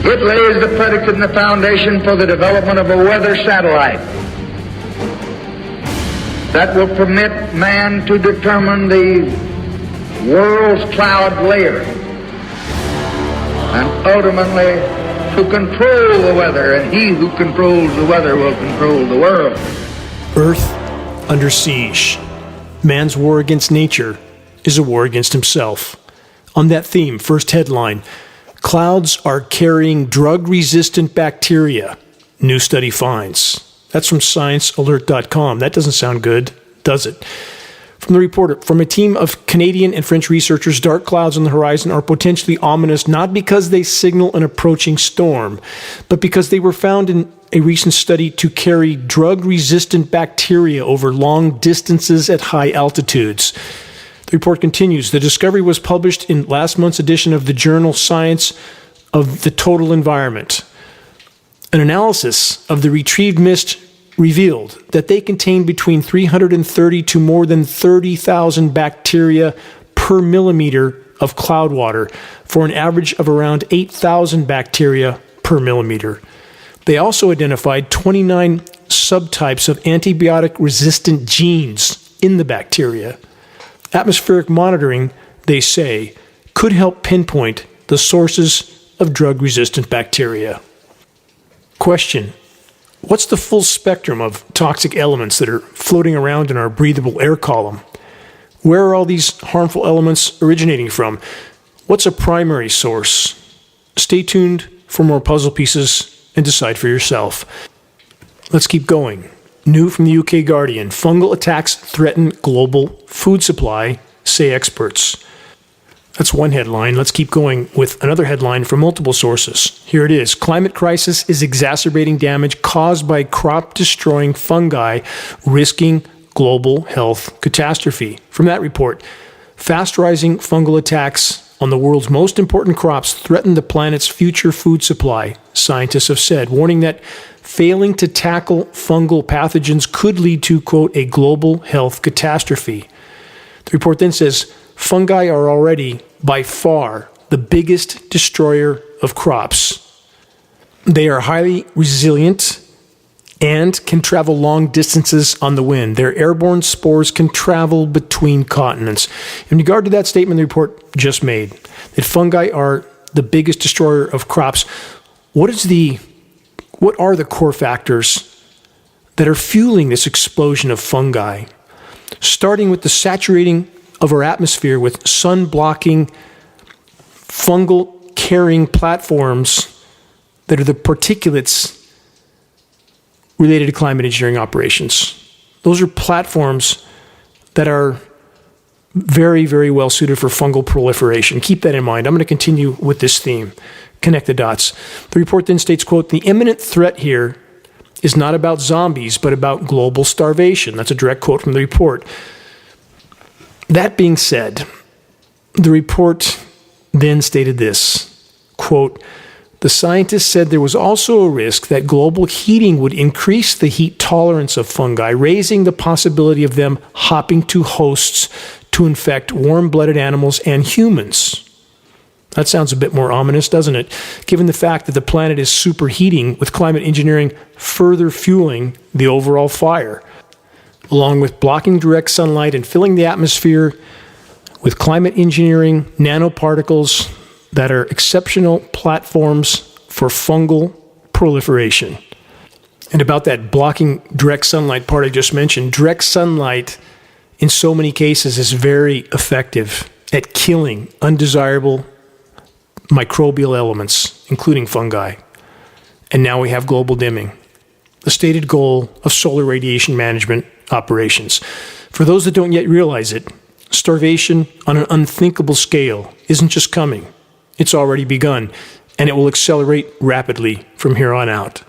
It lays the predicate and the foundation for the development of a weather satellite that will permit man to determine the world's cloud layer and ultimately to control the weather, and he who controls the weather will control the world. Earth under siege. Man's war against nature is a war against himself. On that theme, first headline, clouds are carrying drug-resistant bacteria, new study finds. That's from sciencealert.com. That doesn't sound good, does it? From the reporter, from a team of Canadian and French researchers, dark clouds on the horizon are potentially ominous not because they signal an approaching storm, but because they were found in a recent study to carry drug-resistant bacteria over long distances at high altitudes. The report continues. The discovery was published in last month's edition of the journal Science of the Total Environment. An analysis of the retrieved mist revealed that they contain between 330 to more than 30,000 bacteria per millimeter of cloud water, for an average of around 8,000 bacteria per millimeter. They also identified 29 subtypes of antibiotic-resistant genes in the bacteria. Atmospheric monitoring, they say, could help pinpoint the sources of drug-resistant bacteria. Question: what's the full spectrum of toxic elements that are floating around in our breathable air column? Where are all these harmful elements originating from? What's a primary source? Stay tuned for more puzzle pieces and decide for yourself. Let's keep going. New from the UK Guardian. Fungal attacks threaten global food supply, say experts. That's one headline. Let's keep going with another headline from multiple sources. Here it is. Climate crisis is exacerbating damage caused by crop-destroying fungi, risking global health catastrophe. From that report, fast-rising fungal attacks on the world's most important crops threaten the planet's future food supply, scientists have said, warning that failing to tackle fungal pathogens could lead to, quote, a global health catastrophe. The report then says, fungi are already, by far, the biggest destroyer of crops. They are highly resilient and can travel long distances on the wind. Their airborne spores can travel between continents. In regard to that statement the report just made, that fungi are the biggest destroyer of crops, what are the core factors that are fueling this explosion of fungi? Starting with the saturating of our atmosphere with sun-blocking, fungal-carrying platforms that are the particulates related to climate engineering operations. Those are platforms that are very, very well suited for fungal proliferation. Keep that in mind. I'm going to continue with this theme. Connect the dots. The report then states, quote, the imminent threat here is not about zombies, but about global starvation. That's a direct quote from the report. That being said, the report then stated this, quote, the scientists said there was also a risk that global heating would increase the heat tolerance of fungi, raising the possibility of them hopping to hosts to infect warm-blooded animals and humans. That sounds a bit more ominous, doesn't it? Given the fact that the planet is superheating, with climate engineering further fueling the overall fire, along with blocking direct sunlight and filling the atmosphere with climate engineering nanoparticles that are exceptional platforms for fungal proliferation. And about that blocking direct sunlight part I just mentioned, direct sunlight in so many cases is very effective at killing undesirable microbial elements, including fungi. And now we have global dimming, the stated goal of solar radiation management operations. For those that don't yet realize it, starvation on an unthinkable scale isn't just coming. It's already begun, and it will accelerate rapidly from here on out.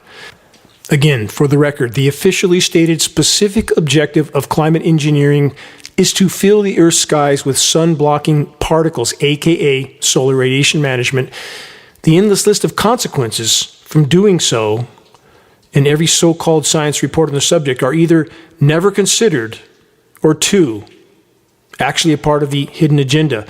Again, for the record, the officially stated specific objective of climate engineering is to fill the Earth's skies with sun-blocking particles, aka solar radiation management. The endless list of consequences from doing so in every so-called science report on the subject are either never considered or, two, actually a part of the hidden agenda.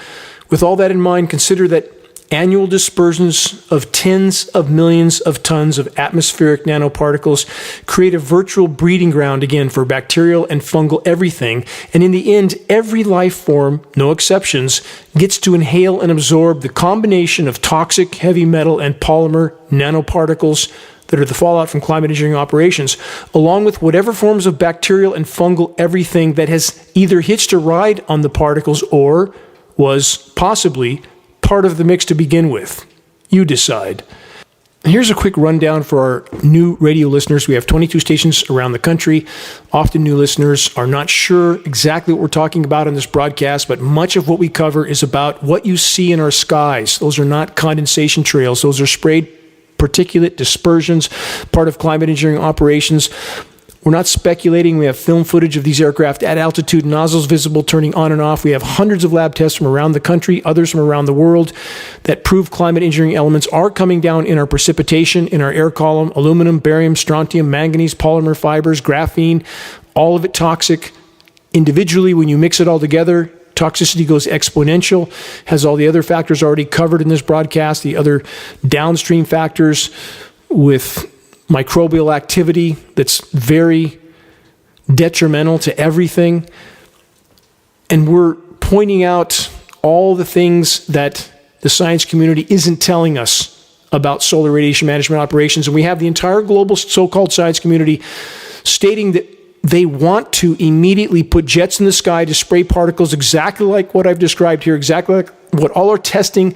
With all that in mind, consider that Annual dispersions of tens of millions of tons of atmospheric nanoparticles create a virtual breeding ground again for bacterial and fungal everything. And in the end, every life form, no exceptions, gets to inhale and absorb the combination of toxic, heavy metal, and polymer nanoparticles that are the fallout from climate engineering operations, along with whatever forms of bacterial and fungal everything that has either hitched a ride on the particles or was possibly part of the mix to begin with. You decide. Here's a quick rundown for our new radio listeners. We have 22 stations around the country. Often new listeners are not sure exactly what we're talking about in this broadcast, but much of what we cover is about what you see in our skies. Those are not condensation trails. Those are sprayed particulate dispersions, part of climate engineering operations. We're not speculating. We have film footage of these aircraft at altitude, nozzles visible, turning on and off. We have hundreds of lab tests from around the country, others from around the world, that prove climate engineering elements are coming down in our precipitation, in our air column: aluminum, barium, strontium, manganese, polymer fibers, graphene, all of it toxic. Individually, when you mix it all together, toxicity goes exponential, has all the other factors already covered in this broadcast, the other downstream factors with microbial activity that's very detrimental to everything. And we're pointing out all the things that the science community isn't telling us about solar radiation management operations. And we have the entire global so-called science community stating that they want to immediately put jets in the sky to spray particles exactly like what I've described here, exactly like what all our testing,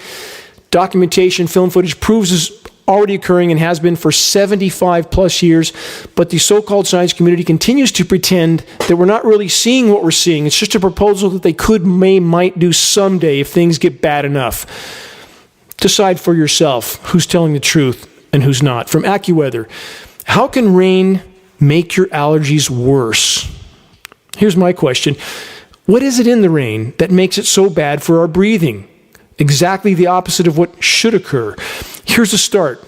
documentation, film footage proves is already occurring and has been for 75 plus years. But the so-called science community continues to pretend that we're not really seeing what we're seeing. It's just a proposal that they might do someday if things get bad enough. Decide for yourself who's telling the truth and who's not. From AccuWeather: how can rain make your allergies worse? Here's my question. What is it in the rain that makes it so bad for our breathing? Exactly the opposite of what should occur. Here's a start.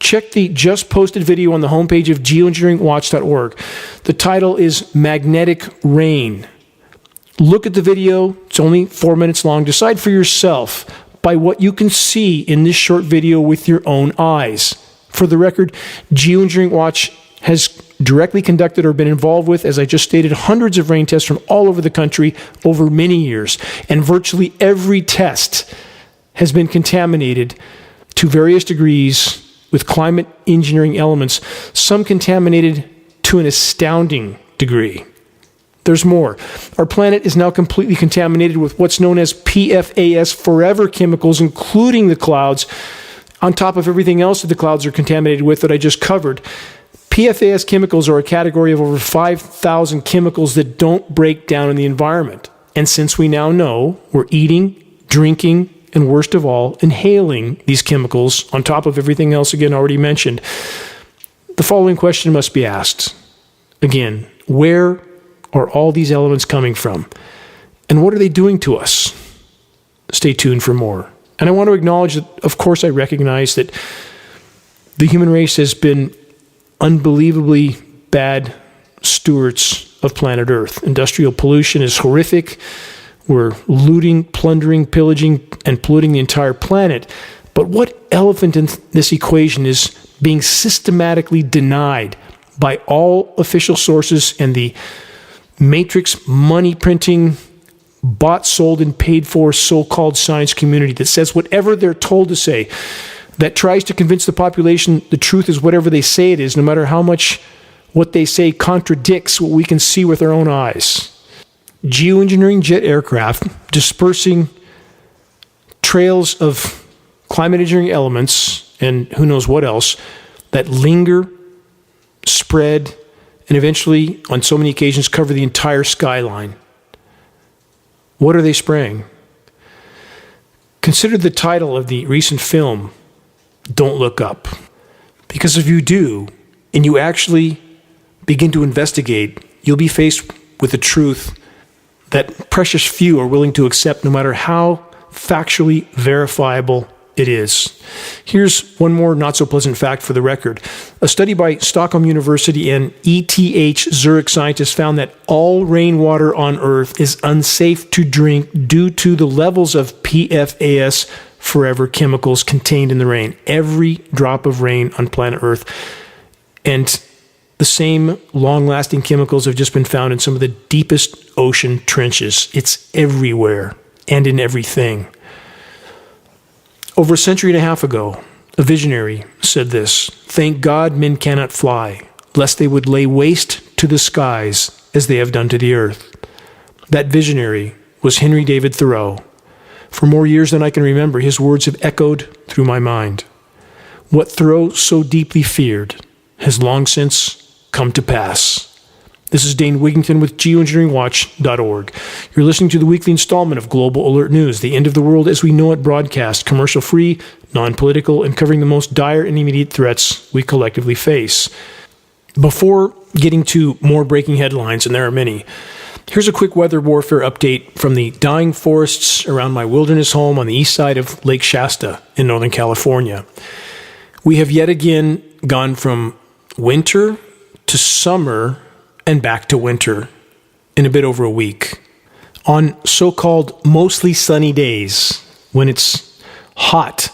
Check the just posted video on the homepage of geoengineeringwatch.org. The title is Magnetic Rain. Look at the video. It's only 4 minutes long. Decide for yourself by what you can see in this short video with your own eyes. For the record, Geoengineering Watch has directly conducted or been involved with, as I just stated, hundreds of rain tests from all over the country over many years. And virtually every test has been contaminated to various degrees with climate engineering elements, some contaminated to an astounding degree. There's more. Our planet is now completely contaminated with what's known as PFAS forever chemicals, including the clouds, on top of everything else that the clouds are contaminated with that I just covered. PFAS chemicals are a category of over 5,000 chemicals that don't break down in the environment. And since we now know we're eating, drinking, and worst of all, inhaling these chemicals on top of everything else, again, already mentioned, the following question must be asked. Again, where are all these elements coming from? And what are they doing to us? Stay tuned for more. And I want to acknowledge that, of course, I recognize that the human race has been unbelievably bad stewards of planet Earth. Industrial pollution is horrific. We're looting, plundering, pillaging, and polluting the entire planet. But what elephant in this equation is being systematically denied by all official sources and the matrix money printing, bought, sold, and paid for so-called science community that says whatever they're told to say, that tries to convince the population the truth is whatever they say it is, no matter how much what they say contradicts what we can see with our own eyes. Geoengineering jet aircraft dispersing trails of climate engineering elements and who knows what else that linger, spread, and eventually, on so many occasions, cover the entire skyline. What are they spraying? Consider the title of the recent film, Don't Look Up. Because if you do, and you actually begin to investigate, you'll be faced with the truth that precious few are willing to accept, no matter how factually verifiable it is. Here's one more not-so-pleasant fact for the record. A study by Stockholm University and ETH Zurich scientists found that all rainwater on Earth is unsafe to drink due to the levels of PFAS forever chemicals contained in the rain. Every drop of rain on planet Earth. And the same long-lasting chemicals have just been found in some of the deepest ocean trenches. It's everywhere and in everything. Over a century and a half ago, a visionary said this: "Thank God men cannot fly, lest they would lay waste to the skies as they have done to the earth." That visionary was Henry David Thoreau. For more years than I can remember, his words have echoed through my mind. What Thoreau so deeply feared has long since come to pass. This is Dane Wigington with Geoengineeringwatch.org. You're listening to the weekly installment of Global Alert News, the end of the world as we know it broadcast, commercial-free, non-political, and covering the most dire and immediate threats we collectively face. Before getting to more breaking headlines, and there are many, here's a quick weather warfare update from the dying forests around my wilderness home on the east side of Lake Shasta in Northern California. We have yet again gone from winter to summer and back to winter in a bit over a week. On so-called mostly sunny days, when it's hot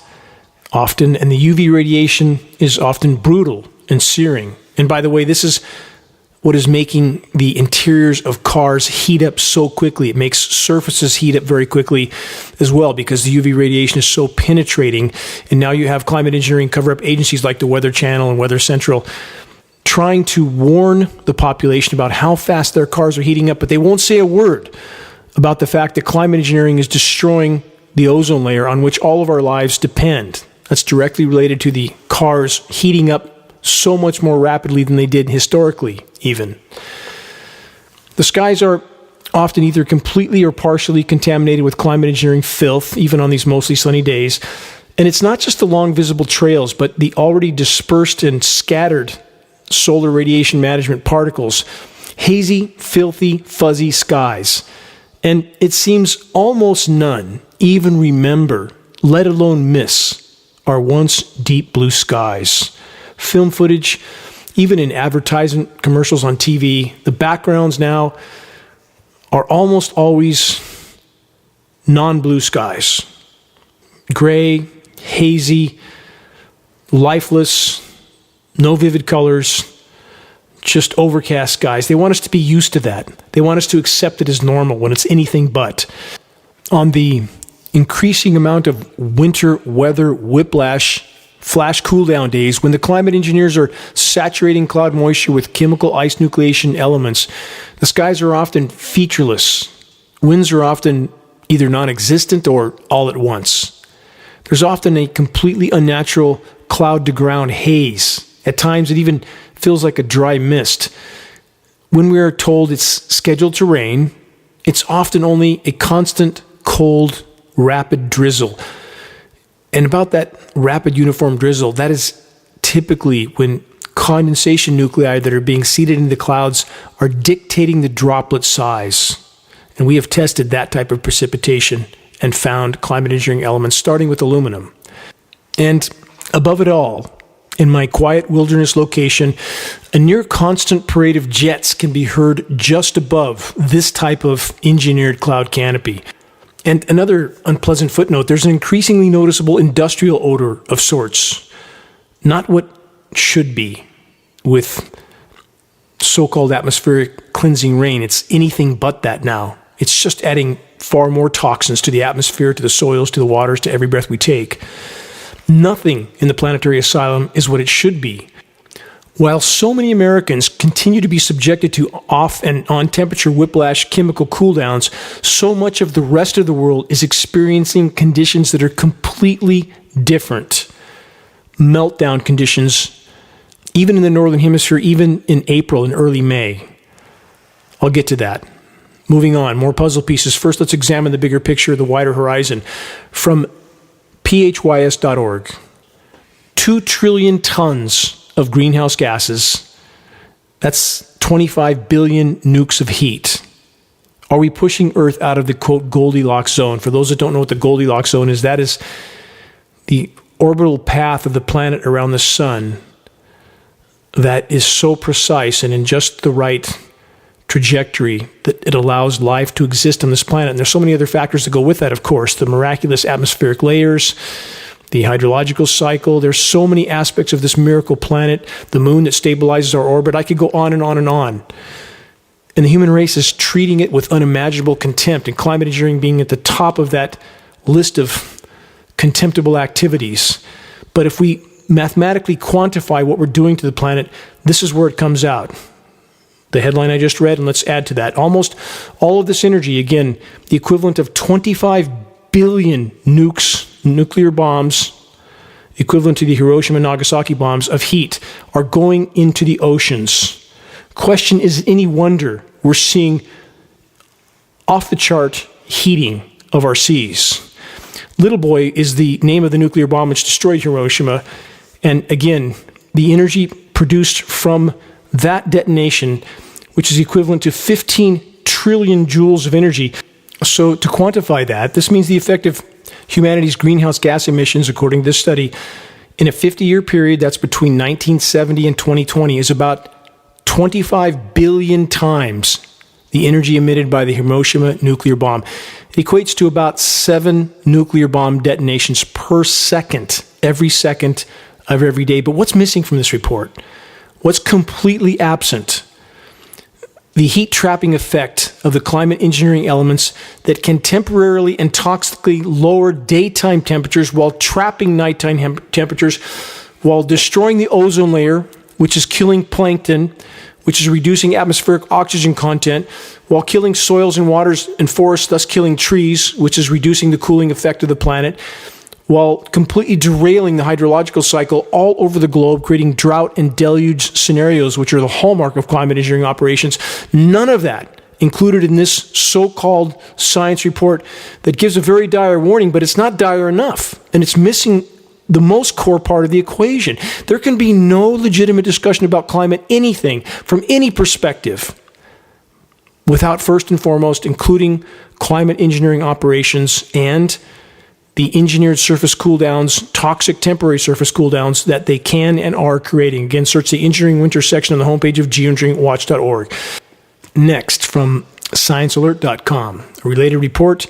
often and the UV radiation is often brutal and searing. And by the way, this is what is making the interiors of cars heat up so quickly. It makes surfaces heat up very quickly as well because the UV radiation is so penetrating. And now you have climate engineering cover-up agencies like the Weather Channel and Weather Central trying to warn the population about how fast their cars are heating up, but they won't say a word about the fact that climate engineering is destroying the ozone layer on which all of our lives depend. That's directly related to the cars heating up so much more rapidly than they did historically, even. The skies are often either completely or partially contaminated with climate engineering filth, even on these mostly sunny days. And it's not just the long visible trails, but the already dispersed and scattered solar radiation management particles, hazy, filthy, fuzzy skies. And it seems almost none even remember, let alone miss, our once deep blue skies. Film footage, even in advertisement commercials on TV, the backgrounds now are almost always non-blue skies. Gray, hazy, lifeless, no vivid colors, just overcast skies. They want us to be used to that. They want us to accept it as normal when it's anything but. On the increasing amount of winter weather whiplash, flash cool-down days, when the climate engineers are saturating cloud moisture with chemical ice nucleation elements, the skies are often featureless. Winds are often either non-existent or all at once. There's often a completely unnatural cloud-to-ground haze. At times, it even feels like a dry mist. When we are told it's scheduled to rain, it's often only a constant, cold, rapid drizzle. And about that rapid uniform drizzle, that is typically when condensation nuclei that are being seeded into the clouds are dictating the droplet size. And we have tested that type of precipitation and found climate engineering elements starting with aluminum. And above it all, in my quiet wilderness location, a near constant parade of jets can be heard just above this type of engineered cloud canopy. And another unpleasant footnote, there's an increasingly noticeable industrial odor of sorts. Not what should be with so-called atmospheric cleansing rain. It's anything but that now. It's just adding far more toxins to the atmosphere, to the soils, to the waters, to every breath we take. Nothing in the planetary asylum is what it should be. While so many Americans continue to be subjected to off and on temperature whiplash chemical cooldowns, so much of the rest of the world is experiencing conditions that are completely different. Meltdown conditions, even in the Northern Hemisphere, even in April and early May. I'll get to that. Moving on, more puzzle pieces. First, let's examine the bigger picture, the wider horizon. From phys.org, 2 trillion tons of greenhouse gases. That's 25 billion nukes of heat. Are we pushing Earth out of the, quote, Goldilocks zone? For those that don't know what the Goldilocks zone is, that is the orbital path of the planet around the sun that is so precise and in just the right trajectory that it allows life to exist on this planet. And there's so many other factors that go with that, of course. The miraculous atmospheric layers, the hydrological cycle. There's so many aspects of this miracle planet. The moon that stabilizes our orbit. I could go on and on and on. And the human race is treating it with unimaginable contempt, and climate engineering being at the top of that list of contemptible activities. But if we mathematically quantify what we're doing to the planet, this is where it comes out. The headline I just read, and let's add to that. Almost all of this energy, again, the equivalent of 25 billion nuclear bombs, equivalent to the Hiroshima and Nagasaki bombs of heat, are going into the oceans. Question, is it any wonder we're seeing off-the-chart heating of our seas? Little Boy is the name of the nuclear bomb which destroyed Hiroshima. And again, the energy produced from that detonation, which is equivalent to 15 trillion joules of energy. So to quantify that, this means the effect of humanity's greenhouse gas emissions, according to this study, in a 50-year period, that's between 1970 and 2020, is about 25 billion times the energy emitted by the Hiroshima nuclear bomb. It equates to about 7 nuclear bomb detonations per second, every second of every day. But what's missing from this report? What's completely absent? The heat trapping effect of the climate engineering elements that can temporarily and toxically lower daytime temperatures while trapping nighttime temperatures, while destroying the ozone layer, which is killing plankton, which is reducing atmospheric oxygen content, while killing soils and waters and forests, thus killing trees, which is reducing the cooling effect of the planet, while completely derailing the hydrological cycle all over the globe, creating drought and deluge scenarios, which are the hallmark of climate engineering operations. None of that included in this so-called science report that gives a very dire warning, but it's not dire enough, and it's missing the most core part of the equation. There can be no legitimate discussion about climate anything from any perspective without first and foremost including climate engineering operations and the engineered surface cooldowns, toxic temporary surface cooldowns that they can and are creating. Again, search the Engineering Winter section on the homepage of geoengineeringwatch.org. Next, from sciencealert.com, a related report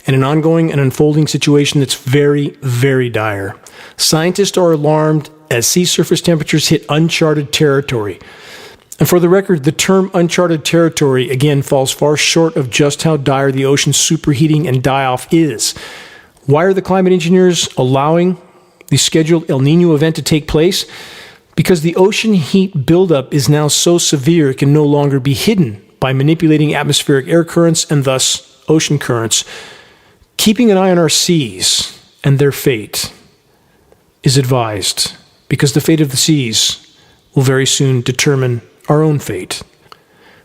and an ongoing and unfolding situation that's very, very dire. Scientists are alarmed as sea surface temperatures hit uncharted territory. And for the record, the term uncharted territory, again, falls far short of just how dire the ocean's superheating and die-off is. Why are the climate engineers allowing the scheduled El Nino event to take place? Because the ocean heat buildup is now so severe it can no longer be hidden by manipulating atmospheric air currents and thus ocean currents. Keeping an eye on our seas and their fate is advised, because the fate of the seas will very soon determine our own fate.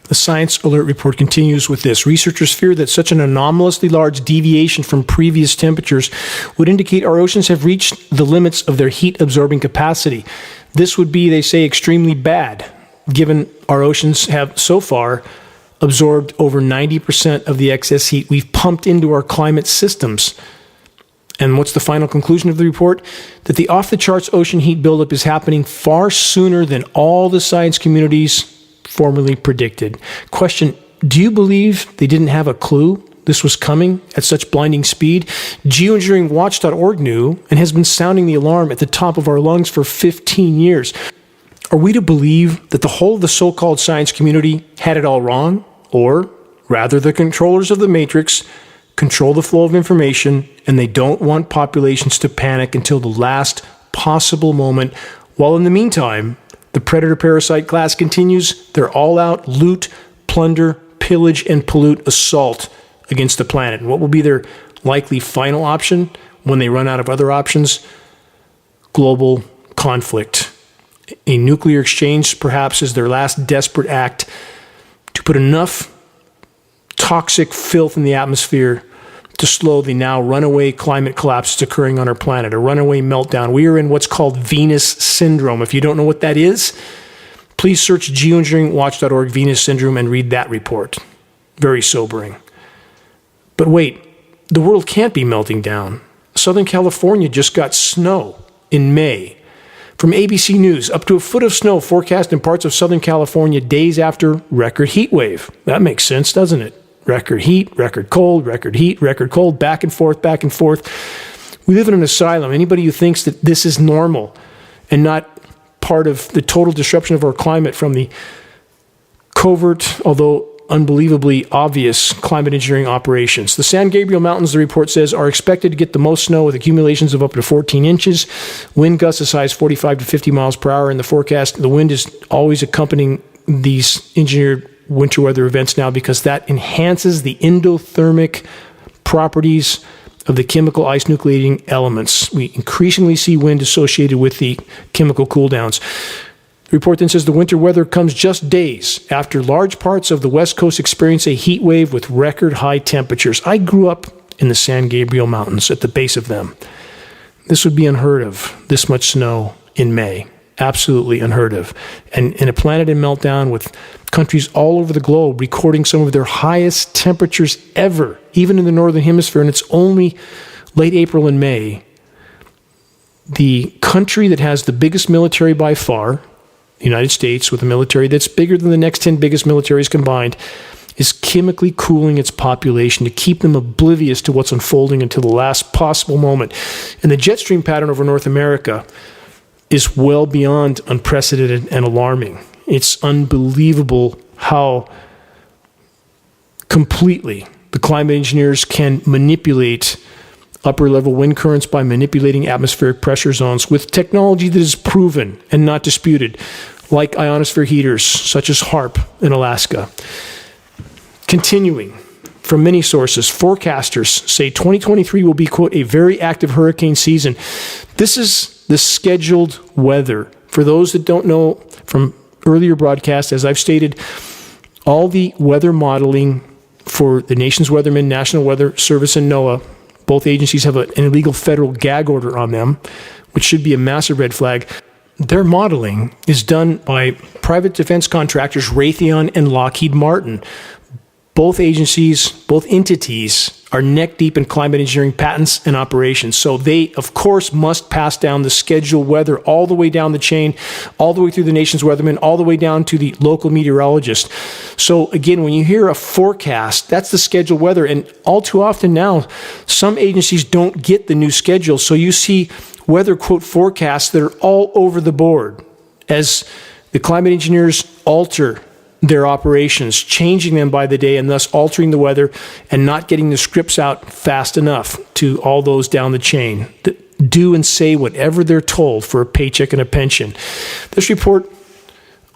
The Science Alert report continues with this. Researchers fear that such an anomalously large deviation from previous temperatures would indicate our oceans have reached the limits of their heat-absorbing capacity. This would be, they say, extremely bad, given our oceans have so far absorbed over 90% of the excess heat we've pumped into our climate systems. And what's the final conclusion of the report? That the off-the-charts ocean heat buildup is happening far sooner than all the science communities formerly predicted. Question, do you believe they didn't have a clue this was coming at such blinding speed? Geoengineeringwatch.org knew and has been sounding the alarm at the top of our lungs for 15 years. Are we to believe that the whole of the so-called science community had it all wrong? Or, rather, the controllers of the matrix control the flow of information and they don't want populations to panic until the last possible moment, while in the meantime, the predator-parasite class continues their all-out loot, plunder, pillage, and pollute assault against the planet. And what will be their likely final option when they run out of other options? Global conflict. A nuclear exchange, perhaps, is their last desperate act to put enough toxic filth in the atmosphere to slow the now runaway climate collapse that's occurring on our planet, a runaway meltdown. We are in what's called Venus syndrome. If you don't know what that is, please search geoengineeringwatch.org Venus syndrome and read that report. Very sobering. But wait, the world can't be melting down. Southern California just got snow in May. From ABC News, up to a foot of snow forecast in parts of Southern California days after record heat wave. That makes sense, doesn't it? Record heat, record cold, record heat, record cold, back and forth, back and forth. We live in an asylum. Anybody who thinks that this is normal and not part of the total disruption of our climate from the covert, although unbelievably obvious, climate engineering operations. The San Gabriel Mountains, the report says, are expected to get the most snow with accumulations of up to 14 inches. Wind gusts as high as 45 to 50 miles per hour in the forecast. The wind is always accompanying these engineered winter weather events now because that enhances the endothermic properties of the chemical ice nucleating elements. We increasingly see wind associated with the chemical cooldowns. The report then says the winter weather comes just days after large parts of the West Coast experience a heat wave with record high temperatures. I grew up in the San Gabriel Mountains at the base of them. This would be unheard of, this much snow in May. Absolutely unheard of. And in a planet in meltdown with countries all over the globe recording some of their highest temperatures ever, even in the Northern Hemisphere, and it's only late April and May. The country that has the biggest military by far, the United States, with a military that's bigger than the next 10 biggest militaries combined, is chemically cooling its population to keep them oblivious to what's unfolding until the last possible moment. And the jet stream pattern over North America is well beyond unprecedented and alarming. It's unbelievable how completely the climate engineers can manipulate upper level wind currents by manipulating atmospheric pressure zones with technology that is proven and not disputed, like ionosphere heaters such as HARP in Alaska. Continuing, from many sources, forecasters say 2023 will be, quote, a very active hurricane season. This is the scheduled weather. For those that don't know from earlier broadcasts, as I've stated, all the weather modeling for the nation's weathermen, National Weather Service, and NOAA, both agencies have an illegal federal gag order on them, which should be a massive red flag. Their modeling is done by private defense contractors Raytheon and Lockheed Martin. Both agencies, both entities are neck deep in climate engineering patents and operations. So they, of course, must pass down the scheduled weather all the way down the chain, all the way through the nation's weathermen, all the way down to the local meteorologist. So again, when you hear a forecast, that's the scheduled weather. And all too often now, some agencies don't get the new schedule. So you see weather, quote, forecasts that are all over the board as the climate engineers alter their operations, changing them by the day and thus altering the weather and not getting the scripts out fast enough to all those down the chain that do and say whatever they're told for a paycheck and a pension. This report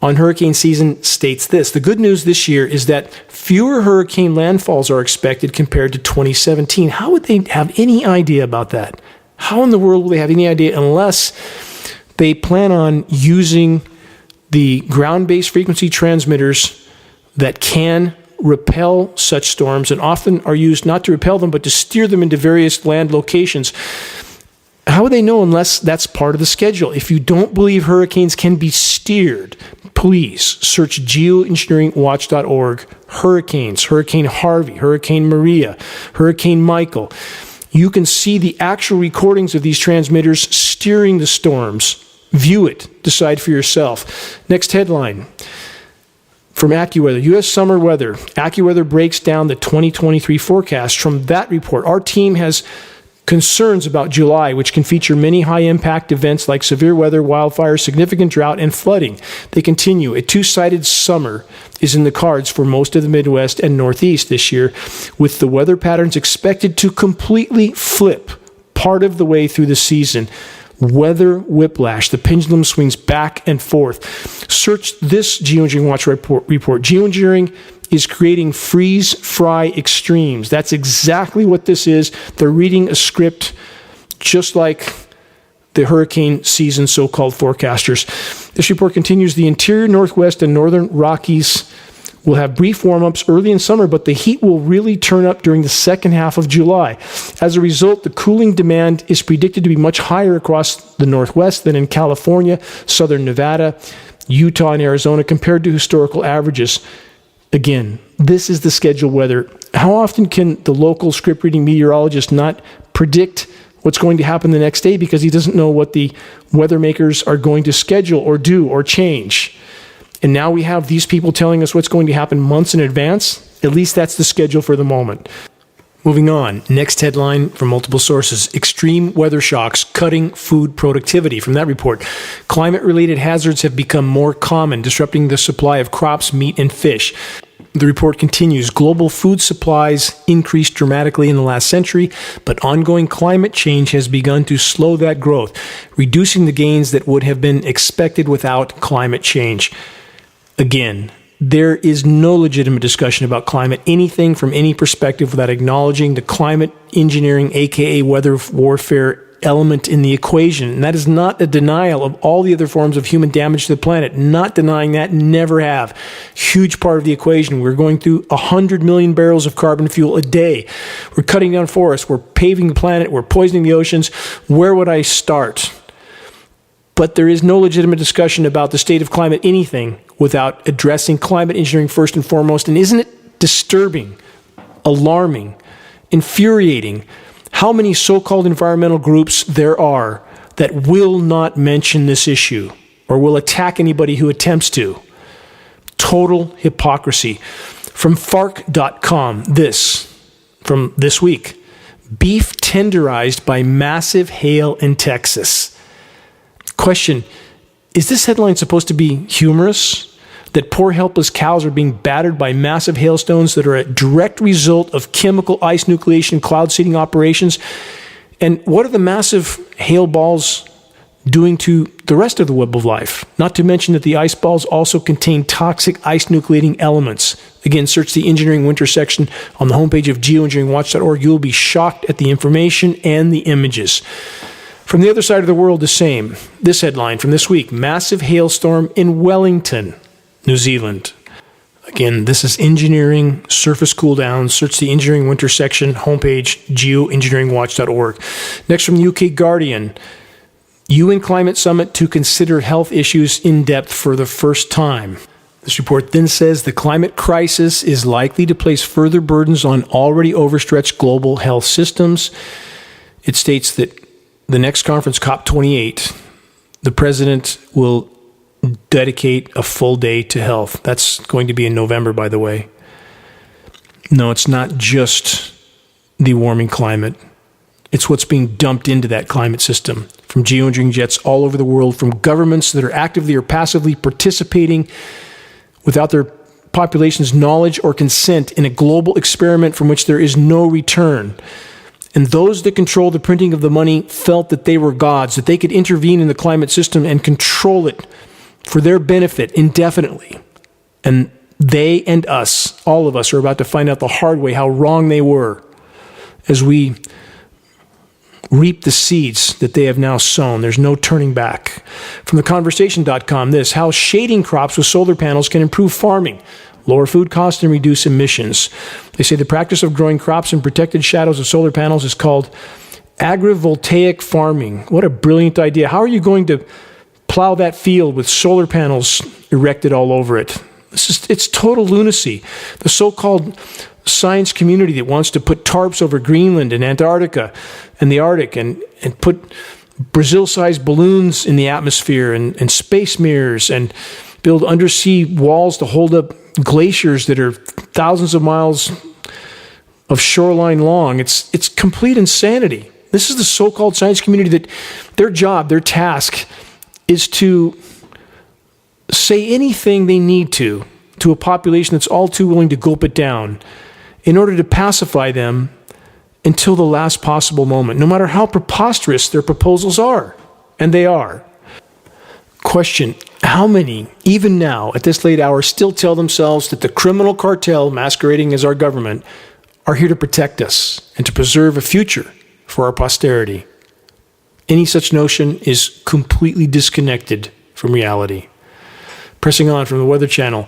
on hurricane season states this. The good news this year is that fewer hurricane landfalls are expected compared to 2017. How would they have any idea about that? How in the world will they have any idea unless they plan on using the ground-based frequency transmitters that can repel such storms and often are used not to repel them but to steer them into various land locations? How would they know unless that's part of the schedule? If you don't believe hurricanes can be steered, please search geoengineeringwatch.org, hurricanes, Hurricane Harvey, Hurricane Maria, Hurricane Michael. You can see the actual recordings of these transmitters steering the storms. View it. Decide for yourself. Next headline from AccuWeather. U.S. summer weather. AccuWeather breaks down the 2023 forecast. From that report, our team has concerns about July, which can feature many high-impact events like severe weather, wildfires, significant drought, and flooding. They continue. A two-sided summer is in the cards for most of the Midwest and Northeast this year, with the weather patterns expected to completely flip part of the way through the season. Weather whiplash. The pendulum swings back and forth. Search this Geoengineering Watch report. Geoengineering is creating freeze-fry extremes. That's exactly what this is. They're reading a script just like the hurricane season so-called forecasters. This report continues. The interior Northwest and Northern Rockies will have brief warm-ups early in summer, but the heat will really turn up during the second half of July. As a result, the cooling demand is predicted to be much higher across the Northwest than in California, southern Nevada, Utah, and Arizona compared to historical averages. Again, this is the scheduled weather. How often can the local script-reading meteorologist not predict what's going to happen the next day because he doesn't know what the weather makers are going to schedule or do or change. And now we have these people telling us what's going to happen months in advance. At least that's the schedule for the moment. Moving on, next headline from multiple sources, extreme weather shocks cutting food productivity. From that report, climate-related hazards have become more common, disrupting the supply of crops, meat, and fish. The report continues, global food supplies increased dramatically in the last century, but ongoing climate change has begun to slow that growth, reducing the gains that would have been expected without climate change. Again, there is no legitimate discussion about climate, anything from any perspective, without acknowledging the climate engineering, aka weather warfare element in the equation. And that is not a denial of all the other forms of human damage to the planet. Not denying that, never have. Huge part of the equation. We're going through 100 million barrels of carbon fuel a day. We're cutting down forests. We're paving the planet. We're poisoning the oceans. Where would I start? But there is no legitimate discussion about the state of climate anything without addressing climate engineering first and foremost. And isn't it disturbing, alarming, infuriating how many so-called environmental groups there are that will not mention this issue or will attack anybody who attempts to? Total hypocrisy. From farc.com, from this week, beef tenderized by massive hail in Texas. Question, is this headline supposed to be humorous? That poor helpless cows are being battered by massive hailstones that are a direct result of chemical ice nucleation cloud seeding operations? And what are the massive hail balls doing to the rest of the web of life? Not to mention that the ice balls also contain toxic ice nucleating elements. Again, search the engineering winter section on the homepage of geoengineeringwatch.org. You will be shocked at the information and the images. From the other side of the world, the same. This headline from this week, massive hailstorm in Wellington, New Zealand. Again, this is engineering, surface cool down. Search the engineering winter section, homepage, geoengineeringwatch.org. Next from the UK Guardian, UN Climate Summit to consider health issues in depth for the first time. This report then says the climate crisis is likely to place further burdens on already overstretched global health systems. It states that the next conference, COP28, the president will dedicate a full day to health. That's going to be in November, by the way. No, it's not just the warming climate. It's what's being dumped into that climate system from geoengineering jets all over the world, from governments that are actively or passively participating without their population's knowledge or consent in a global experiment from which there is no return. And those that control the printing of the money felt that they were gods, that they could intervene in the climate system and control it for their benefit indefinitely. And they and us, all of us, are about to find out the hard way how wrong they were as we reap the seeds that they have now sown. There's no turning back. From theconversation.com, how shading crops with solar panels can improve farming, lower food costs, and reduce emissions. They say the practice of growing crops in protected shadows of solar panels is called agrivoltaic farming. What a brilliant idea. How are you going to plow that field with solar panels erected all over it? It's total lunacy. The so-called science community that wants to put tarps over Greenland and Antarctica and the Arctic and put Brazil-sized balloons in the atmosphere and space mirrors and build undersea walls to hold up glaciers that are thousands of miles of shoreline long. It's complete insanity. This is the so-called science community that their job, their task, is to say anything they need to a population that's all too willing to gulp it down in order to pacify them until the last possible moment, no matter how preposterous their proposals are. And they are. Question, how many, even now, at this late hour, still tell themselves that the criminal cartel masquerading as our government are here to protect us and to preserve a future for our posterity? Any such notion is completely disconnected from reality. Pressing on from the Weather Channel,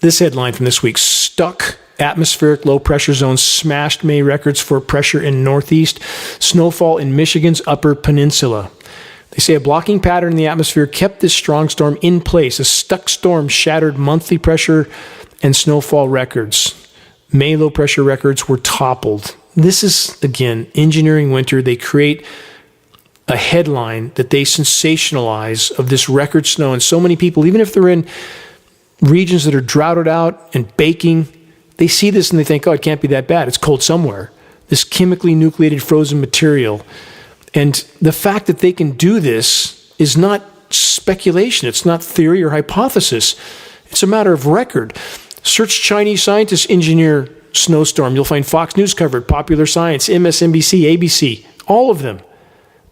this headline from this week, stuck atmospheric low-pressure zones smashed May records for pressure in Northeast, snowfall in Michigan's Upper Peninsula. They say a blocking pattern in the atmosphere kept this strong storm in place. A stuck storm shattered monthly pressure and snowfall records. May low-pressure records were toppled. This is, again, engineering winter. They create a headline that they sensationalize of this record snow, and so many people, even if they're in regions that are droughted out and baking, they see this and they think, oh, it can't be that bad. It's cold somewhere. This chemically nucleated frozen material. And the fact that they can do this is not speculation. It's not theory or hypothesis. It's a matter of record. Search Chinese scientists engineer snowstorm. You'll find Fox News covered, Popular Science, MSNBC, ABC, all of them.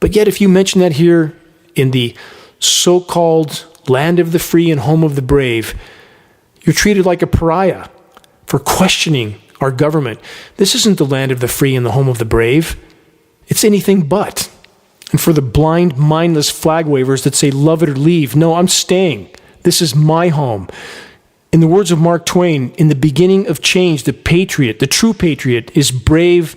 But yet if you mention that here in the so-called land of the free and home of the brave, you're treated like a pariah for questioning our government. This isn't the land of the free and the home of the brave. It's anything but. And for the blind, mindless flag wavers that say love it or leave, no, I'm staying. This is my home. In the words of Mark Twain, in the beginning of change, the patriot, the true patriot, is brave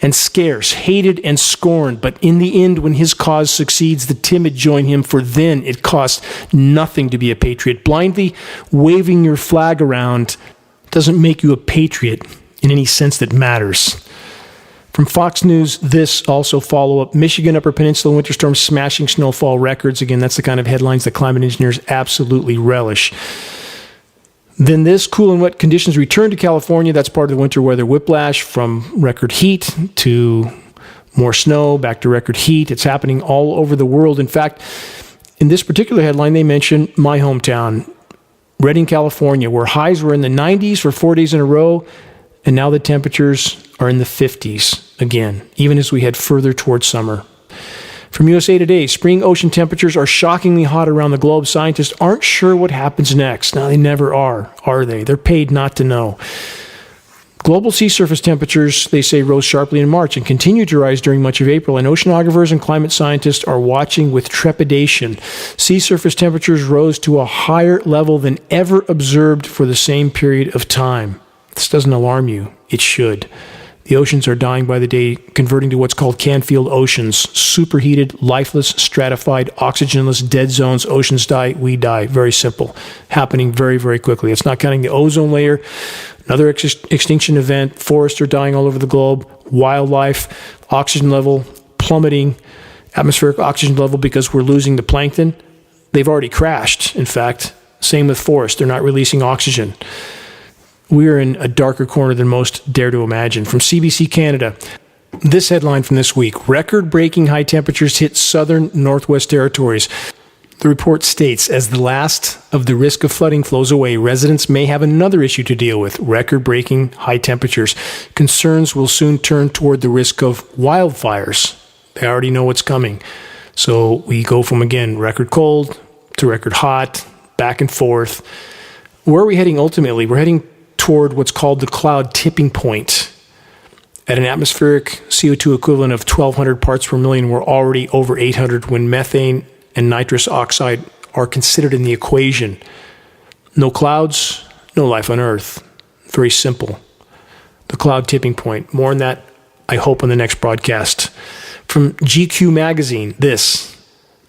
and scarce, hated and scorned. But in the end, when his cause succeeds, the timid join him, for then it costs nothing to be a patriot. Blindly waving your flag around doesn't make you a patriot in any sense that matters. From Fox News, this also follow-up, Michigan Upper Peninsula winter storm smashing snowfall records. Again, that's the kind of headlines that climate engineers absolutely relish. Then this, cool and wet conditions return to California. That's part of the winter weather whiplash, from record heat to more snow, back to record heat. It's happening all over the world. In fact, in this particular headline, they mention my hometown, Redding, California, where highs were in the 90s for 4 days in a row, and now the temperatures are in the 50s again, even as we head further towards summer. From USA Today, spring ocean temperatures are shockingly hot around the globe. Scientists aren't sure what happens next. Now, they never are they? They're paid not to know. Global sea surface temperatures, they say, rose sharply in March and continue to rise during much of April, and oceanographers and climate scientists are watching with trepidation. Sea surface temperatures rose to a higher level than ever observed for the same period of time. This doesn't alarm you. It should. The oceans are dying by the day, converting to what's called Canfield oceans. Superheated, lifeless, stratified, oxygenless, dead zones. Oceans die, we die. Very simple. Happening very, very quickly. It's not counting the ozone layer. Another extinction event. Forests are dying all over the globe. Wildlife, oxygen level plummeting. Atmospheric oxygen level because we're losing the plankton. They've already crashed, in fact. Same with forests. They're not releasing oxygen. We're in a darker corner than most dare to imagine. From CBC Canada, this headline from this week, record-breaking high temperatures hit southern Northwest Territories. The report states, as the last of the risk of flooding flows away, residents may have another issue to deal with, record-breaking high temperatures. Concerns will soon turn toward the risk of wildfires. They already know what's coming. So we go from, again, record cold to record hot, back and forth. Where are we heading ultimately? We're heading toward what's called the cloud tipping point. At an atmospheric CO2 equivalent of 1,200 parts per million, we're already over 800 when methane and nitrous oxide are considered in the equation. No clouds, no life on Earth. Very simple. The cloud tipping point. More on that, I hope, on the next broadcast. From GQ magazine, this,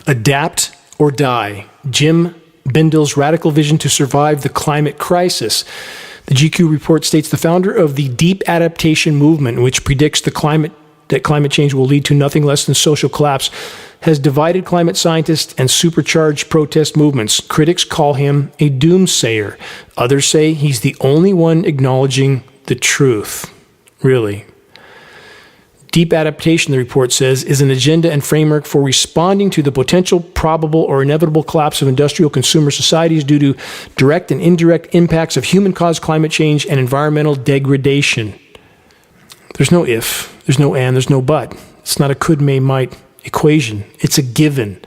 Adapt or Die, Jim Bindle's radical vision to survive the climate crisis. The GQ report states the founder of the deep adaptation movement, which predicts that climate change will lead to nothing less than social collapse, has divided climate scientists and supercharged protest movements. Critics call him a doomsayer. Others say he's the only one acknowledging the truth. Really. Deep adaptation, the report says, is an agenda and framework for responding to the potential, probable, or inevitable collapse of industrial consumer societies due to direct and indirect impacts of human-caused climate change and environmental degradation. There's no if, there's no and, there's no but. It's not a could, may, might equation. It's a given.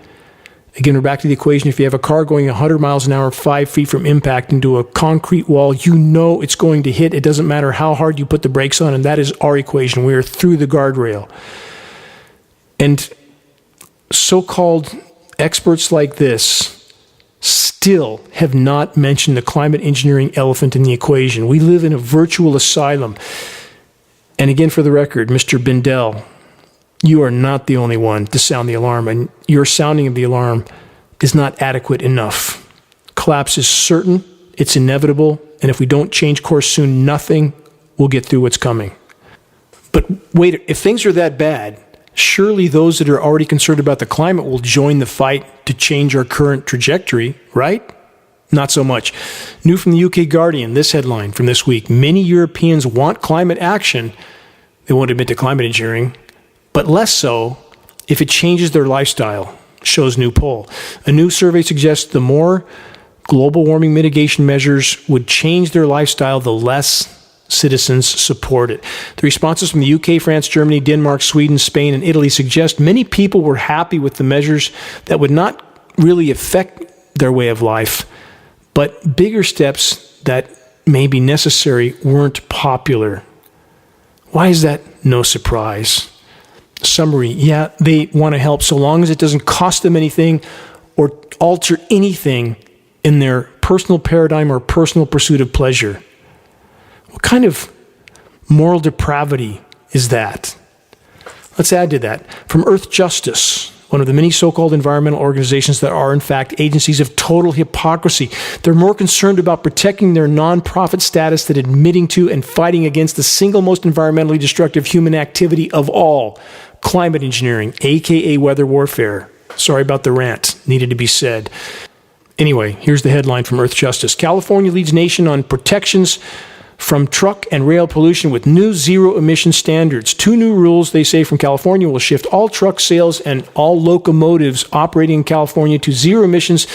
Again, we're back to the equation. If you have a car going 100 miles an hour, 5 feet from impact into a concrete wall, you know it's going to hit. It doesn't matter how hard you put the brakes on, and that is our equation. We are through the guardrail. And so-called experts like this still have not mentioned the climate engineering elephant in the equation. We live in a virtual asylum. And again, for the record, Mr. Bindel, you are not the only one to sound the alarm, and your sounding of the alarm is not adequate enough. Collapse is certain, it's inevitable, and if we don't change course soon, nothing will get through what's coming. But wait, if things are that bad, Surely those that are already concerned about the climate will join the fight to change our current trajectory, right? Not so much. New from the UK Guardian, this headline from this week: many Europeans want climate action. They won't admit to climate engineering, but less so if it changes their lifestyle, shows new poll. A new survey suggests the more global warming mitigation measures would change their lifestyle, the less citizens support it. The responses from the UK, France, Germany, Denmark, Sweden, Spain, and Italy suggest many people were happy with the measures that would not really affect their way of life, but bigger steps that may be necessary weren't popular. Why is that no surprise? Summary: yeah, they want to help so long as it doesn't cost them anything or alter anything in their personal paradigm or personal pursuit of pleasure. What kind of moral depravity is that? Let's add to that. From Earth Justice, one of the many so-called environmental organizations that are, in fact, agencies of total hypocrisy. They're more concerned about protecting their non-profit status than admitting to and fighting against the single most environmentally destructive human activity of all, climate engineering, aka weather warfare. Sorry about the rant. Needed to be said. Anyway, here's the headline from Earth Justice. California leads nation on protections from truck and rail pollution with new zero-emission standards. 2 new rules, they say, from California will shift all truck sales and all locomotives operating in California to zero emissions,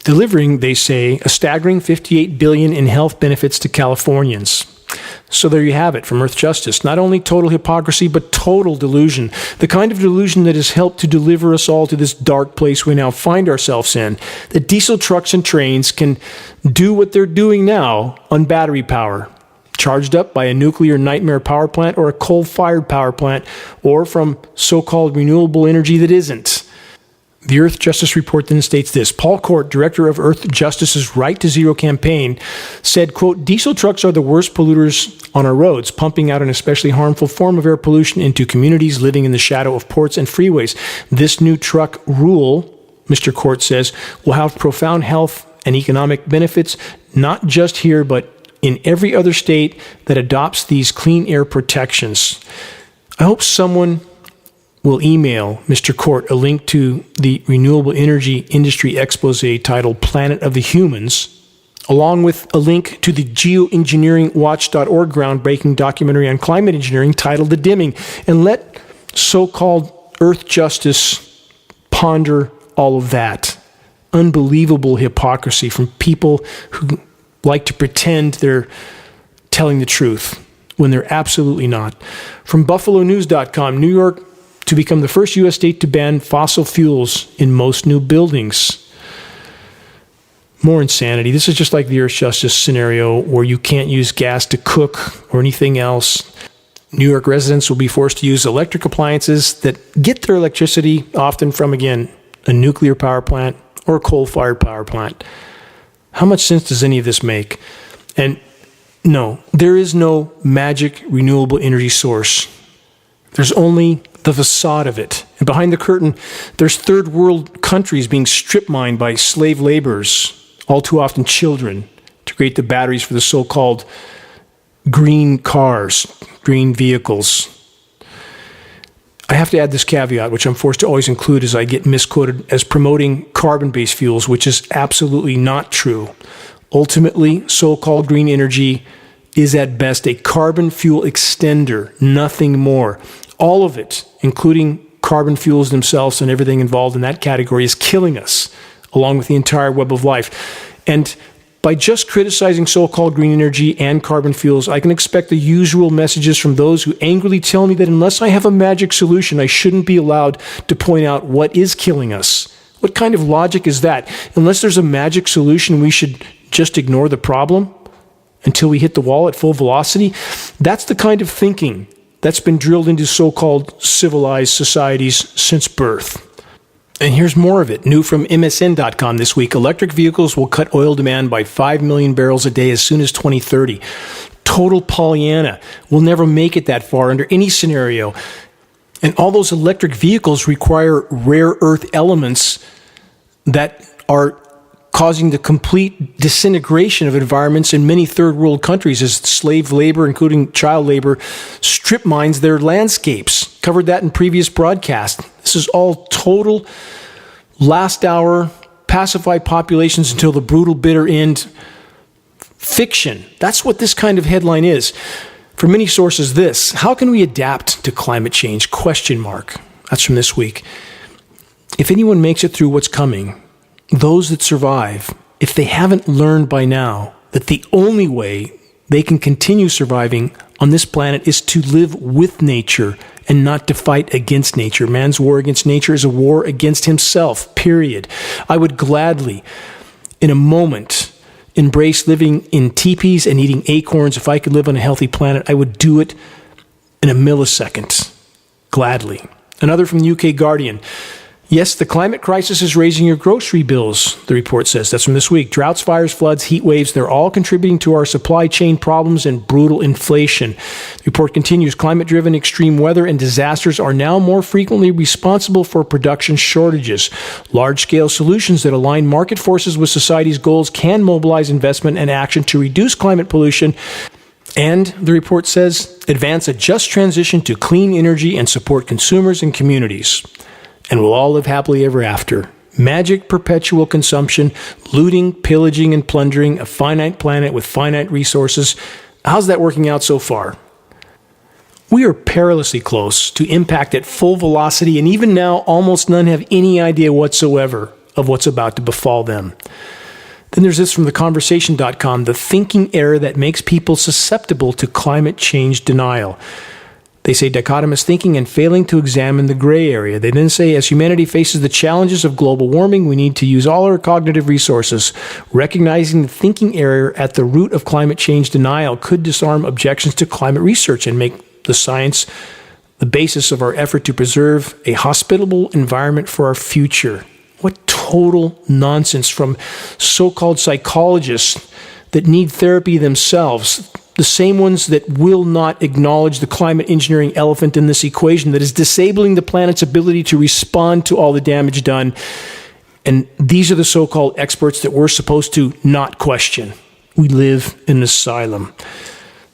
delivering, they say, a staggering $58 billion in health benefits to Californians. So there you have it from Earth Justice. Not only total hypocrisy, but total delusion. The kind of delusion that has helped to deliver us all to this dark place we now find ourselves in. That diesel trucks and trains can do what they're doing now on battery power, charged up by a nuclear nightmare power plant or a coal-fired power plant, or from so-called renewable energy that isn't. The Earth Justice Report then states this. Paul Court, director of Earth Justice's Right to Zero campaign, said, quote, diesel trucks are the worst polluters on our roads, pumping out an especially harmful form of air pollution into communities living in the shadow of ports and freeways. This new truck rule, Mr. Court says, will have profound health and economic benefits, not just here, but in every other state that adopts these clean air protections. I hope someone will email Mr. Court a link to the renewable energy industry expose titled Planet of the Humans, along with a link to the Geoengineeringwatch.org groundbreaking documentary on climate engineering titled The Dimming, and let so-called Earth Justice ponder all of that. Unbelievable hypocrisy from people who like to pretend they're telling the truth when they're absolutely not. From BuffaloNews.com, New York to become the first U.S. state to ban fossil fuels in most new buildings. More insanity. This is just like the Earth Justice scenario where you can't use gas to cook or anything else. New York residents will be forced to use electric appliances that get their electricity often from, again, a nuclear power plant or a coal-fired power plant. How much sense does any of this make? And no, there is no magic renewable energy source. There's only the facade of it. And behind the curtain, there's third world countries being strip mined by slave laborers, all too often children, to create the batteries for the so-called green cars, green vehicles. I have to add this caveat, which I'm forced to always include as I get misquoted as promoting carbon-based fuels, which is absolutely not true. Ultimately, so-called green energy is at best a carbon fuel extender, nothing more. All of it, including carbon fuels themselves and everything involved in that category, is killing us, along with the entire web of life. And by just criticizing so-called green energy and carbon fuels, I can expect the usual messages from those who angrily tell me that unless I have a magic solution, I shouldn't be allowed to point out what is killing us. What kind of logic is that? Unless there's a magic solution, we should just ignore the problem until we hit the wall at full velocity? That's the kind of thinking that's been drilled into so-called civilized societies since birth. And here's more of it. New from MSN.com this week. Electric vehicles will cut oil demand by 5 million barrels a day as soon as 2030. Total Pollyanna. We'll never make it that far under any scenario. And all those electric vehicles require rare earth elements that are causing the complete disintegration of environments in many third world countries as slave labor, including child labor, strip mines their landscapes. Covered that in previous broadcasts. This is all total last hour, pacify populations until the brutal bitter end fiction. That's what this kind of headline is. For many sources, this: how can we adapt to climate change? ? That's from this week. If anyone makes it through what's coming, those that survive, if they haven't learned by now that the only way they can continue surviving on this planet is to live with nature and not to fight against nature. Man's war against nature is a war against himself, period. I would gladly, in a moment, embrace living in teepees and eating acorns. If I could live on a healthy planet, I would do it in a millisecond. Gladly. Another from the UK Guardian. Yes, the climate crisis is raising your grocery bills, the report says. That's from this week. Droughts, fires, floods, heat waves, they're all contributing to our supply chain problems and brutal inflation. The report continues. Climate-driven extreme weather and disasters are now more frequently responsible for production shortages. Large-scale solutions that align market forces with society's goals can mobilize investment and action to reduce climate pollution. And, the report says, advance a just transition to clean energy and support consumers and communities. And we'll all live happily ever after. Magic perpetual consumption, looting, pillaging, and plundering a finite planet with finite resources. How's that working out so far? We are perilously close to impact at full velocity, and even now, almost none have any idea whatsoever of what's about to befall them. Then there's this from theconversation.com, the thinking error that makes people susceptible to climate change denial. They say dichotomous thinking and failing to examine the gray area. They then say, as humanity faces the challenges of global warming, we need to use all our cognitive resources. Recognizing the thinking error at the root of climate change denial could disarm objections to climate research and make the science the basis of our effort to preserve a hospitable environment for our future. What total nonsense from so-called psychologists that need therapy themselves. The same ones that will not acknowledge the climate engineering elephant in this equation that is disabling the planet's ability to respond to all the damage done. And these are the so-called experts that we're supposed to not question. We live in an asylum.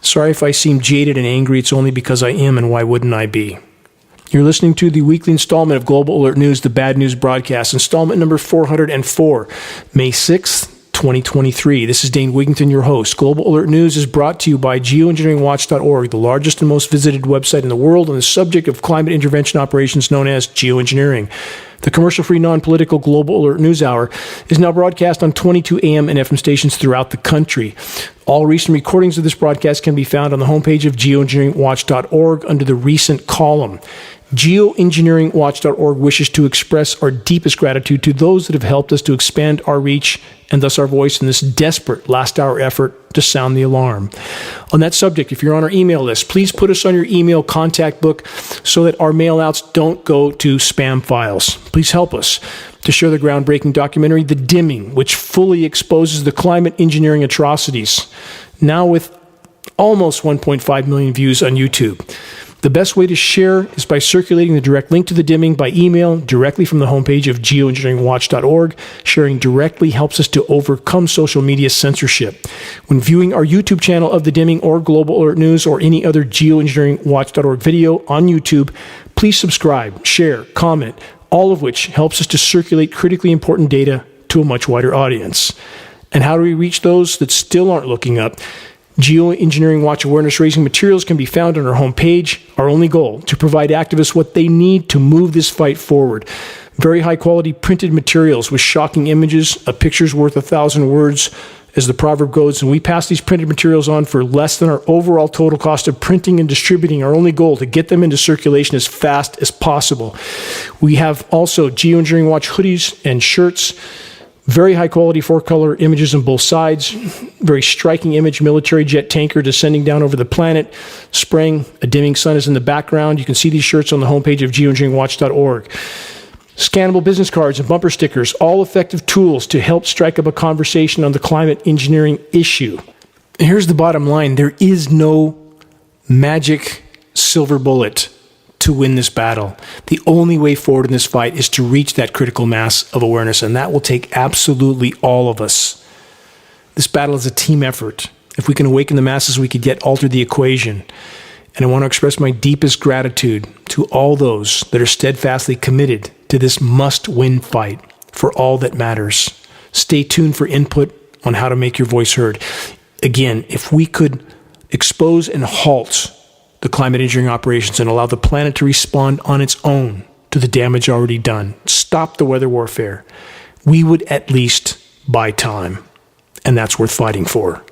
Sorry if I seem jaded and angry. It's only because I am, and why wouldn't I be? You're listening to the weekly installment of Global Alert News, the Bad News Broadcast, installment number 404, May 6th, 2023. This is Dane Wigington, your host. Global Alert News is brought to you by Geoengineeringwatch.org, the largest and most visited website in the world on the subject of climate intervention operations known as geoengineering. The commercial-free, non-political Global Alert News Hour is now broadcast on 22 AM and FM stations throughout the country. All recent recordings of this broadcast can be found on the homepage of Geoengineeringwatch.org under the recent column. Geoengineeringwatch.org wishes to express our deepest gratitude to those that have helped us to expand our reach and thus our voice in this desperate last-hour effort to sound the alarm. On that subject, if you're on our email list, please put us on your email contact book so that our mail-outs don't go to spam files. Please help us to share the groundbreaking documentary, The Dimming, which fully exposes the climate engineering atrocities, now with almost 1.5 million views on YouTube. The best way to share is by circulating the direct link to The Dimming by email directly from the homepage of geoengineeringwatch.org. Sharing directly helps us to overcome social media censorship. When viewing our YouTube channel of The Dimming or Global Alert News or any other geoengineeringwatch.org video on YouTube, please subscribe, share, comment, all of which helps us to circulate critically important data to a much wider audience. And how do we reach those that still aren't looking up? Geoengineering Watch awareness-raising materials can be found on our homepage. Our only goal, to provide activists what they need to move this fight forward. Very high-quality printed materials with shocking images, a picture's worth 1,000 words, as the proverb goes, and we pass these printed materials on for less than our overall total cost of printing and distributing. Our only goal, to get them into circulation as fast as possible. We have also Geoengineering Watch hoodies and shirts. Very high quality 4-color images on both sides. Very striking image, military jet tanker descending down over the planet. Spraying, a dimming sun is in the background. You can see these shirts on the homepage of geoengineeringwatch.org. Scannable business cards and bumper stickers, all effective tools to help strike up a conversation on the climate engineering issue. And here's the bottom line. There is no magic silver bullet to win this battle. The only way forward in this fight is to reach that critical mass of awareness, and that will take absolutely all of us. This battle is a team effort. If we can awaken the masses, we could yet alter the equation. And I want to express my deepest gratitude to all those that are steadfastly committed to this must-win fight for all that matters. Stay tuned for input on how to make your voice heard. Again, if we could expose and halt the climate engineering operations and allow the planet to respond on its own to the damage already done, stop the weather warfare, we would at least buy time. And that's worth fighting for.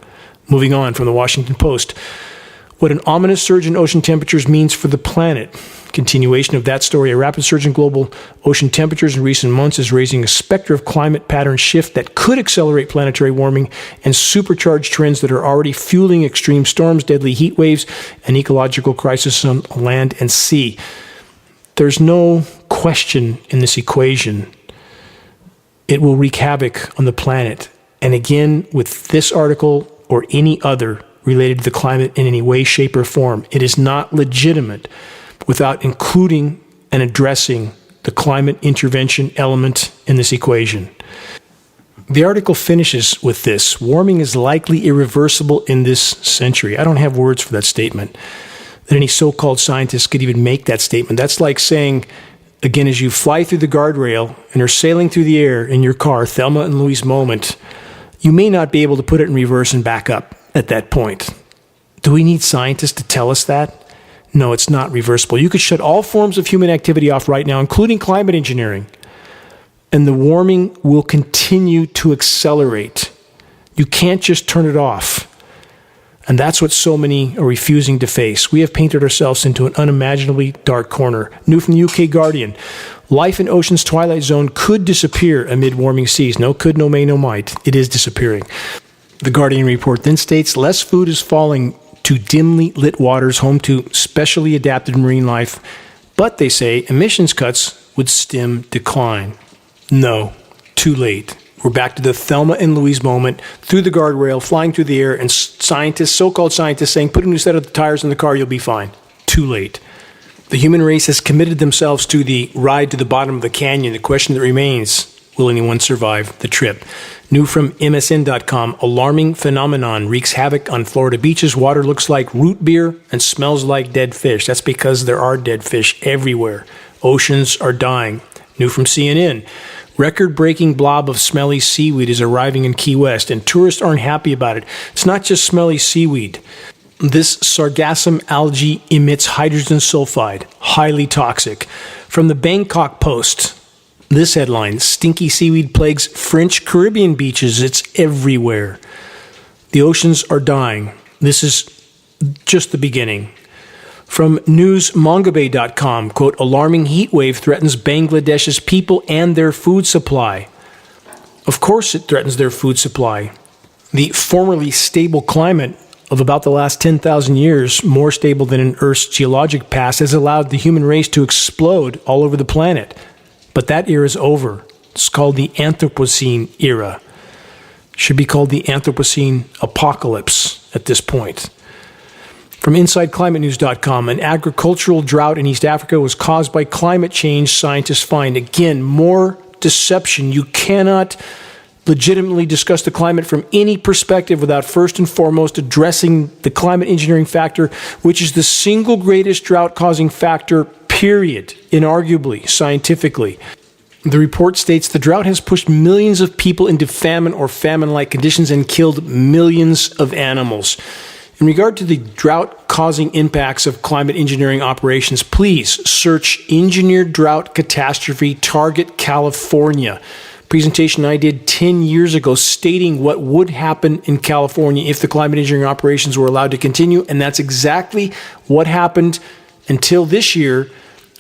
Moving on from the Washington Post, what an ominous surge in ocean temperatures means for the planet. Continuation of that story, a rapid surge in global ocean temperatures in recent months is raising a specter of climate pattern shift that could accelerate planetary warming and supercharge trends that are already fueling extreme storms, deadly heat waves, and ecological crisis on land and sea. There's no question in this equation. It will wreak havoc on the planet. And again, with this article or any other related to the climate in any way, shape, or form, it is not legitimate without including and addressing the climate intervention element in this equation. The article finishes with this: warming is likely irreversible in this century. I don't have words for that statement, that any so-called scientist could even make that statement. That's like saying, again, as you fly through the guardrail and are sailing through the air in your car, Thelma and Louise moment, you may not be able to put it in reverse and back up at that point. Do we need scientists to tell us that? No, it's not reversible. You could shut all forms of human activity off right now, including climate engineering, and the warming will continue to accelerate. You can't just turn it off. And that's what so many are refusing to face. We have painted ourselves into an unimaginably dark corner. New from the UK Guardian: life in ocean's twilight zone could disappear amid warming seas. No could, no may, no might. It is disappearing. The Guardian report then states less food is falling to dimly lit waters home to specially adapted marine life, but they say emissions cuts would stem decline. No, too late. We're back to the Thelma and Louise moment, through the guardrail, flying through the air, and scientists, so-called scientists, saying, put a new set of tires in the car, you'll be fine. Too late. The human race has committed themselves to the ride to the bottom of the canyon. The question that remains, will anyone survive the trip? New from MSN.com, alarming phenomenon wreaks havoc on Florida beaches. Water looks like root beer and smells like dead fish. That's because there are dead fish everywhere. Oceans are dying. New from CNN, record-breaking blob of smelly seaweed is arriving in Key West, and tourists aren't happy about it. It's not just smelly seaweed. This sargassum algae emits hydrogen sulfide, highly toxic. From the Bangkok Post, this headline: stinky seaweed plagues French Caribbean beaches. It's everywhere. The oceans are dying. This is just the beginning. From newsmongabay.com, quote, alarming heat wave threatens Bangladesh's people and their food supply. Of course it threatens their food supply. The formerly stable climate of about the last 10,000 years, more stable than in Earth's geologic past, has allowed the human race to explode all over the planet. But that era is over. It's called the Anthropocene era. It should be called the Anthropocene apocalypse at this point. From InsideClimateNews.com, an agricultural drought in East Africa was caused by climate change, scientists find. Again, more deception. You cannot legitimately discuss the climate from any perspective without first and foremost addressing the climate engineering factor, which is the single greatest drought-causing factor, period, inarguably, scientifically. The report states the drought has pushed millions of people into famine or famine-like conditions and killed millions of animals. In regard to the drought-causing impacts of climate engineering operations, please search Engineered Drought Catastrophe Target California. Presentation I did 10 years ago stating what would happen in California if the climate engineering operations were allowed to continue, and that's exactly what happened until this year,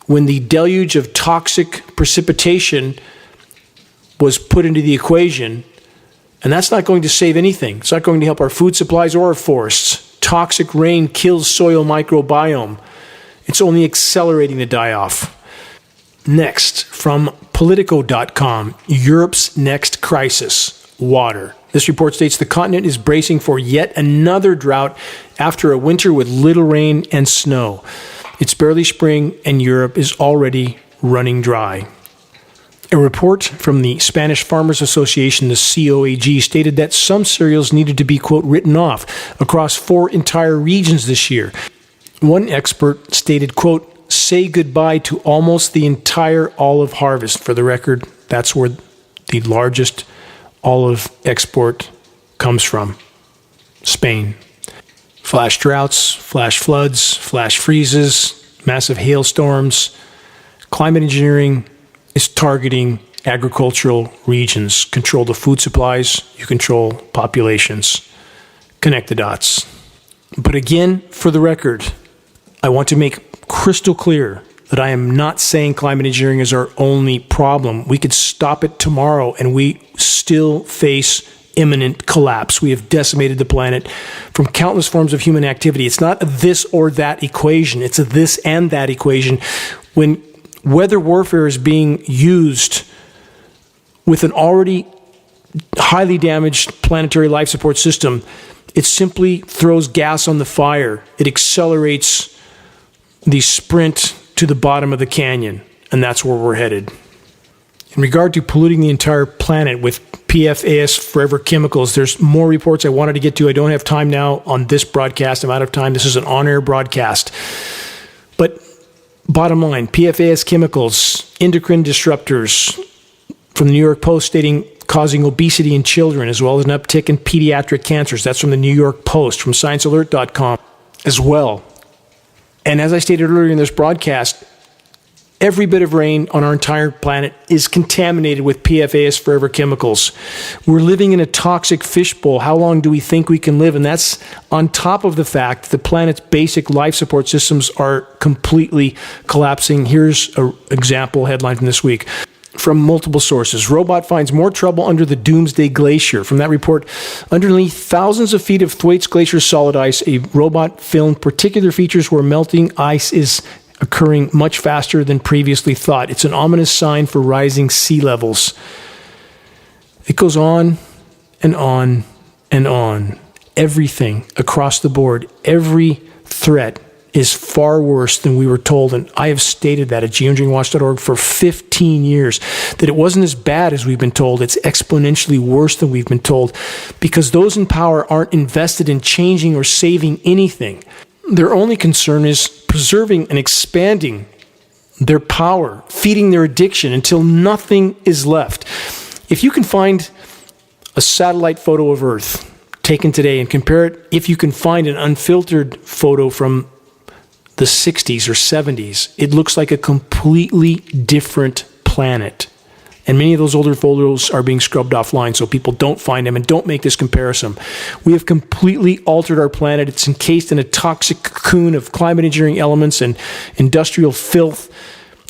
when the deluge of toxic precipitation was put into the equation. And that's not going to save anything. It's not going to help our food supplies or our forests. Toxic rain kills soil microbiome. It's only accelerating the die-off. Next, from Politico.com, Europe's next crisis, water. This report states the continent is bracing for yet another drought after a winter with little rain and snow. It's barely spring, and Europe is already running dry. A report from the Spanish Farmers Association, the COAG, stated that some cereals needed to be, quote, written off across 4 entire regions this year. One expert stated, quote, "Say goodbye to almost the entire olive harvest." For the record, that's where the largest olive export comes from, Spain. Flash droughts, flash floods, flash freezes, massive hailstorms. Climate engineering is targeting agricultural regions. Control the food supplies, you control populations. Connect the dots. But again, for the record, I want to make crystal clear that I am not saying climate engineering is our only problem. We could stop it tomorrow and we still face imminent collapse. We have decimated the planet from countless forms of human activity. It's not a this or that equation. It's a this and that equation. When weather warfare is being used with an already highly damaged planetary life support system, it simply throws gas on the fire. It accelerates the sprint to the bottom of the canyon, and that's where we're headed. In regard to polluting the entire planet with PFAS forever chemicals, there's more reports I wanted to get to. I don't have time now on this broadcast. I'm out of time. This is an on-air broadcast. But bottom line, PFAS chemicals, endocrine disruptors, from the New York Post stating causing obesity in children as well as an uptick in pediatric cancers. That's from the New York Post, from ScienceAlert.com as well. And as I stated earlier in this broadcast, every bit of rain on our entire planet is contaminated with PFAS forever chemicals. We're living in a toxic fishbowl. How long do we think we can live? And that's on top of the fact that the planet's basic life support systems are completely collapsing. Here's an example headline from this week. From multiple sources, robot finds more trouble under the Doomsday Glacier. From that report, underneath thousands of feet of Thwaites Glacier solid ice, a robot filmed particular features where melting ice is occurring much faster than previously thought. It's an ominous sign for rising sea levels. It goes on and on and on. Everything across the board, every threat is far worse than we were told. And I have stated that at geoengineeringwatch.org for 15 years, that it wasn't as bad as we've been told. It's exponentially worse than we've been told, because those in power aren't invested in changing or saving anything. Their only concern is preserving and expanding their power, feeding their addiction until nothing is left. If you can find a satellite photo of Earth taken today and compare it, if you can find an unfiltered photo from the 60s or 70s, it looks like a completely different planet. And many of those older photos are being scrubbed offline so people don't find them and don't make this comparison. We have completely altered our planet. It's encased in a toxic cocoon of climate engineering elements and industrial filth,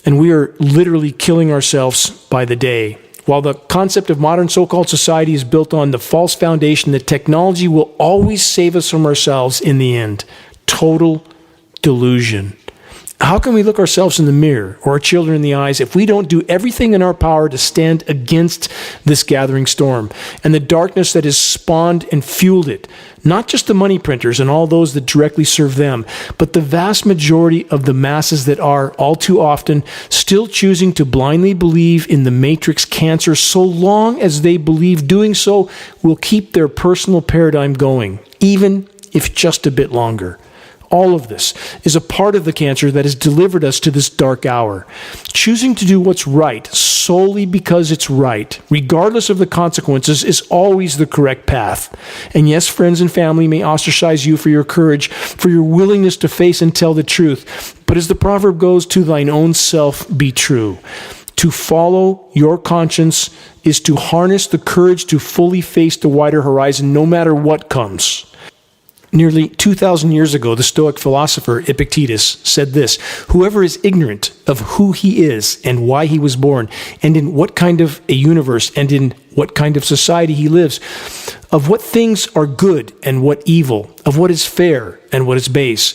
and we are literally killing ourselves by the day. While the concept of modern so-called society is built on the false foundation that technology will always save us from ourselves in the end. Total delusion. How can we look ourselves in the mirror or our children in the eyes if we don't do everything in our power to stand against this gathering storm and the darkness that has spawned and fueled it? Not just the money printers and all those that directly serve them, but the vast majority of the masses that are, all too often, still choosing to blindly believe in the matrix cancer so long as they believe doing so will keep their personal paradigm going, even if just a bit longer. All of this is a part of the cancer that has delivered us to this dark hour. Choosing to do what's right solely because it's right, regardless of the consequences, is always the correct path. And yes, friends and family may ostracize you for your courage, for your willingness to face and tell the truth. But as the proverb goes, to thine own self be true. To follow your conscience is to harness the courage to fully face the wider horizon, no matter what comes. Nearly 2,000 years ago, the Stoic philosopher Epictetus said this: "Whoever is ignorant of who he is and why he was born, and in what kind of a universe and in what kind of society he lives, of what things are good and what evil, of what is fair and what is base,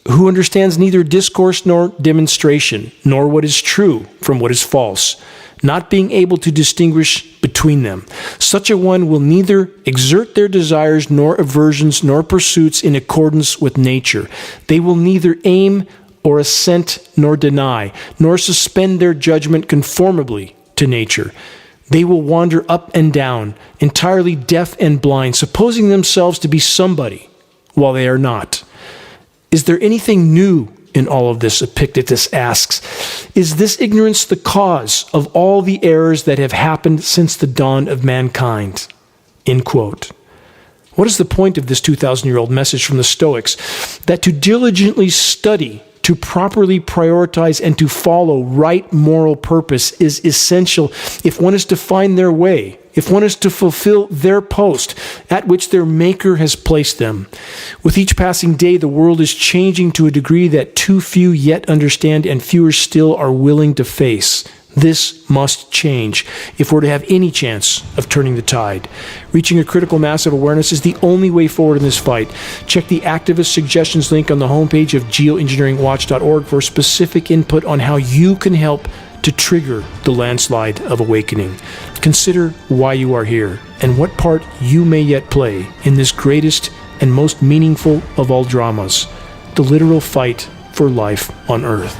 who understands neither discourse nor demonstration, nor what is true from what is false, not being able to distinguish between them. Such a one will neither exert their desires nor aversions nor pursuits in accordance with nature. They will neither aim or assent nor deny, nor suspend their judgment conformably to nature. They will wander up and down, entirely deaf and blind, supposing themselves to be somebody while they are not." Is there anything new in all of this? Epictetus asks. Is this ignorance the cause of all the errors that have happened since the dawn of mankind? End quote. What is the point of this 2,000-year-old message from the Stoics? That to diligently study, to properly prioritize, and to follow right moral purpose is essential if one is to find their way, if one is to fulfill their post at which their Maker has placed them. With each passing day, the world is changing to a degree that too few yet understand and fewer still are willing to face. This must change if we're to have any chance of turning the tide. Reaching a critical mass of awareness is the only way forward in this fight. Check the activist suggestions link on the homepage of geoengineeringwatch.org for specific input on how you can help to trigger the landslide of awakening. Consider why you are here and what part you may yet play in this greatest and most meaningful of all dramas, the literal fight for life on Earth.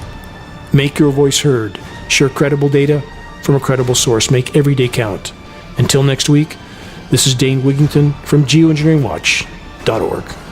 Make your voice heard. Share credible data from a credible source. Make every day count. Until next week, this is Dane Wigington from geoengineeringwatch.org.